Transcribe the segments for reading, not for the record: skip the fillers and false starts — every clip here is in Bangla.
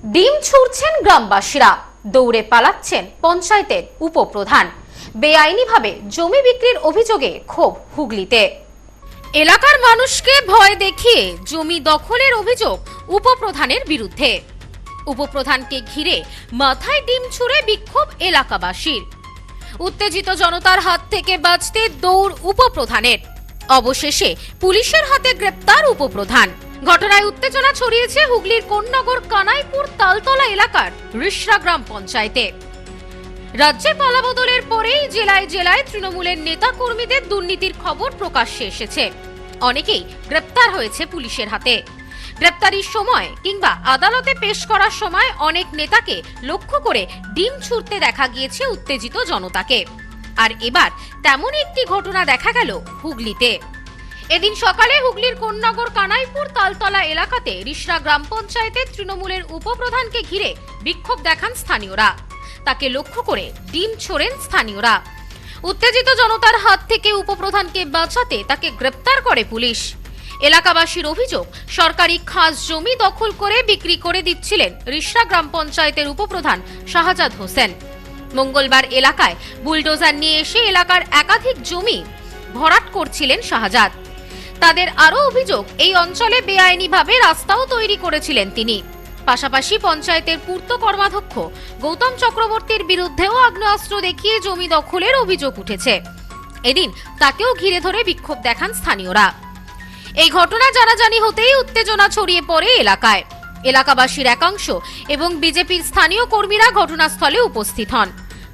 ডিম ছুঁড়ছেন গ্রামবাসীরা, দৌড়ে পালাচ্ছেন পঞ্চায়েতের উপপ্রধান। বেআইনিভাবে জমি বিক্রির অভিযোগে ক্ষোভ হুগলিতে। এলাকার মানুষকে ভয় দেখিয়ে জমি দখলের অভিযোগ উপপ্রধানের বিরুদ্ধে। উপপ্রধানকে ঘিরে মাথায় ডিম ছুঁড়ে বিক্ষোভ এলাকাবাসীর। উত্তেজিত জনতার হাত থেকে বাঁচতে দৌড় উপপ্রধানের। অবশেষে পুলিশের হাতে গ্রেপ্তার উপপ্রধান। ঘটনায় উত্তেজনা ছড়িয়েছে হুগলির কোন্নগর কানাইপুর তালতলা এলাকার রিষড়া গ্রাম পঞ্চায়েতে। রাজ্যে পালাবদলের পরেই জেলায় জেলায় তৃণমূলের নেতা কর্মীদের দুর্নীতির খবর প্রকাশ্যে এসেছে। অনেকেই গ্রেপ্তার হয়েছে পুলিশের হাতে। গ্রেপ্তারির সময় কিংবা আদালতে পেশ করার সময় অনেক নেতাকে লক্ষ্য করে ডিম ছুঁড়তে দেখা গিয়েছে উত্তেজিত জনতাকে। আর এবার তেমনই একটি ঘটনা দেখা গেল হুগলিতে। এদিন সকালে হুগলির কোন্নগর কানাইপুর তালতলা এলাকাতে রিষড়া গ্রাম পঞ্চায়েতের তৃণমূলের উপপ্রধানকে ঘিরে বিক্ষোভ দেখান স্থানীয়রা। তাকে লক্ষ্য করে ডিম ছোড়েন স্থানীয়রা। উত্তেজিত জনতার হাত থেকে উপপ্রধানকে বাঁচাতে তাকে গ্রেপ্তার করে পুলিশ। এলাকাবাসীর অভিযোগ, সরকারি খাস জমি দখল করে বিক্রি করে দিচ্ছিলেন রিষড়া গ্রাম পঞ্চায়েতের উপপ্রধান শাহজাদ হোসেন। মঙ্গলবার এলাকায় বুলডোজার নিয়ে এসে এলাকার একাধিক জমি ভরাট করছিলেন শাহজাদ। তাদের আরও অভিযোগ, এই অঞ্চলে বেআইনিভাবে রাস্তাও তৈরি করেছিলেন তিনি। পাশাপাশি পঞ্চায়েতের পূর্ত কর্মাধ্যক্ষ গৌতম চক্রবর্তীর বিরুদ্ধেও আগ্নেয়াস্ত্র দেখিয়ে জমি দখলের অভিযোগ উঠেছে। এদিন তাকেও ঘিরে ধরে বিক্ষোভ দেখান স্থানীয়রা। এই ঘটনা জানাজানি হতেই উত্তেজনা ছড়িয়ে পড়ে এলাকায়। এলাকাবাসীর একাংশ এবং বিজেপির স্থানীয় কর্মীরা ঘটনাস্থলে উপস্থিত হন।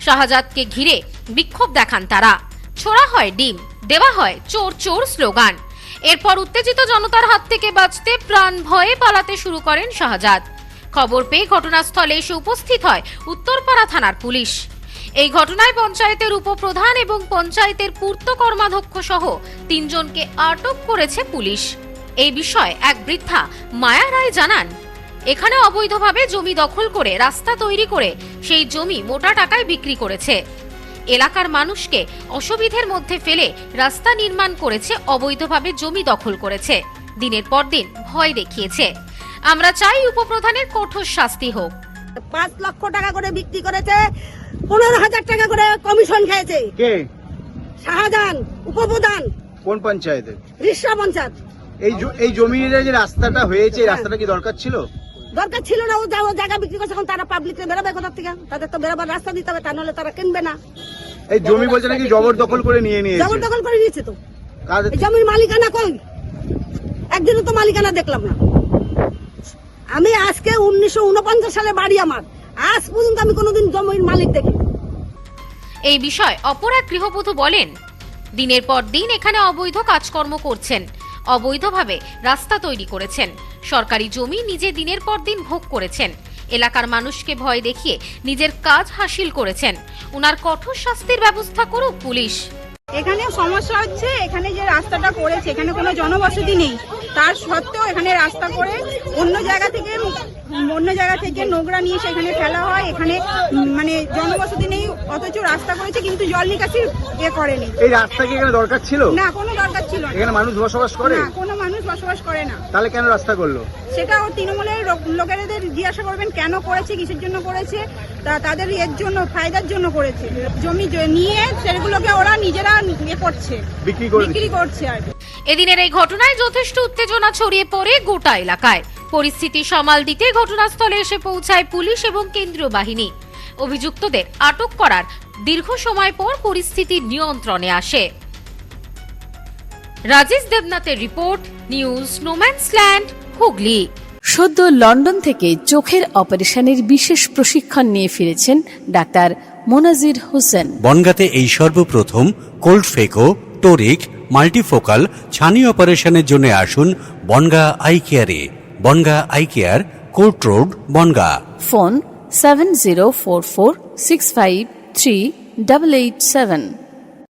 শাহজাদকে ঘিরে বিক্ষোভ দেখান তারা। ছোড়া হয় ডিম, দেওয়া হয় চোর চোর স্লোগান। এরপর উত্তেজিত জনতার হাত থেকে বাঁচতে প্রাণ ভয়ে পালাতে শুরু করেন শাহজাদ। খবর পেয়ে ঘটনাস্থলে এসে উপস্থিত হয় উত্তরপাড়া থানার পুলিশ। এই ঘটনায় পঞ্চায়েতের উপপ্রধান এবং পঞ্চায়েতের পূর্ত কর্মাধ্যক্ষ সহ 3 জনকে আটক করেছে পুলিশ। এই বিষয়ে এক বৃদ্ধা মায়া রায় জানান, এখানে অবৈধভাবে জমি দখল করে রাস্তা তৈরি করে সেই জমি মোটা টাকায় বিক্রি করেছে। এলাকার মানুষকে অসুবিধার মধ্যে ফেলে রাস্তা নির্মাণ করেছে, অবৈধভাবে জমি দখল করেছে, দিনের পর দিন ভয় দেখিয়েছে। আমরা চাই উপপ্রধানের কঠোর শাস্তি হোক। 5 লক্ষ টাকা করে বিক্রি করেছে, 15,000 টাকা করে কমিশন খেয়েছে। কে? শাহজাহান উপপ্রধান। কোন পঞ্চায়েতে? রিষড়া পঞ্চায়েত। এই জমির যে রাস্তাটা হয়েছে, এই রাস্তাটা কি দরকার ছিল? দরকার ছিল না। ও জায়গা বিক্রি করছে, এখন তারা পাবলিককে বেরোবে কোথা থেকে? তাদের তো বেরোবার রাস্তা দিতে হবে, তা নাহলে তারা কিনবে না। এই জমি বলছে নাকি জবরদখল করে নিয়েছে। জবরদখল করে নিয়েছে তো। এই জমির মালিকানা কই? একদিনও তো মালিকানা দেখলাম না। আমি আজকে 1949 সালে বাড়ি আমার, আজ পর্যন্ত আমি কোনোদিন জমির মালিক দেখি। এই বিষয়ে অপর এক গৃহবধূ বলেন, দিনের পর দিন এখানে অবৈধ কাজকর্ম করছেন, অবৈধভাবে রাস্তা তৈরি করেছেন, সরকারি জমি নিজে দিনের পর দিন ভোগ করেছেন, এলাকার মানুষকে ভয় দেখিয়ে নিজের কাজ হাসিল করেছেন। উনার কঠোর শাস্তির ব্যবস্থা করুক পুলিশ। এখানে সমস্যা হচ্ছে, এখানে যে রাস্তাটা করেছে এখানে কোনো জনবসতি নেই, তার সত্ত্বেও এখানে রাস্তা করে অন্য জায়গা থেকে নোংরা নিয়ে এসে এখানে ফেলা হয়। এখানে মানে জনবসতি নেই, অথচ রাস্তা করেছে কিন্তু জল নিকাশি করেনি। এই রাস্তা কি এখানে দরকার ছিল? না, কোনো দরকার ছিল না। এখানে মানুষ বসবাস করে না, কোনো মানুষ বসবাস করে না। তাহলে কেন রাস্তা করলো? সেটা ও তৃণমূলের লোকেদের জিজ্ঞাসা করবেন কেন করেছে, কিসের জন্য করেছে। তাদের এর জন্য ফায়দার জন্য করেছে। জমি নিয়ে সেগুলোকে ওরা নিজেরা বিক্রি করছে। আর এদিনের এই ঘটনায় যথেষ্ট উত্তেজনা ছড়িয়ে পড়ে গোটা এলাকায়। পরিস্থিতি সামাল দিতে ঘটনাস্থলে এসে পৌঁছায় পুলিশ এবং কেন্দ্রীয় বাহিনী। অভিযুক্তদের আটক করার দীর্ঘ সময় পর পরিস্থিতি নিয়ন্ত্রণে আসে। রাজেশ দেবনাথের রিপোর্ট, নিউজ স্নোম্যান্সল্যান্ড, হুগলি। সদ্য লন্ডন থেকে চোখের অপারেশনের বিশেষ প্রশিক্ষণ নিয়ে ফিরেছেন ডাক্তার মোনাজির হোসেন। বনগাঁতে এই সর্বপ্রথম কোল্ড ফেকো, টোরিক, মাল্টিফোকাল ছানি অপারেশনের জন্য আসুন বনগা আই কেয়ারে। Bangaon eye care, court road, Bangaon. Phone 7044653887।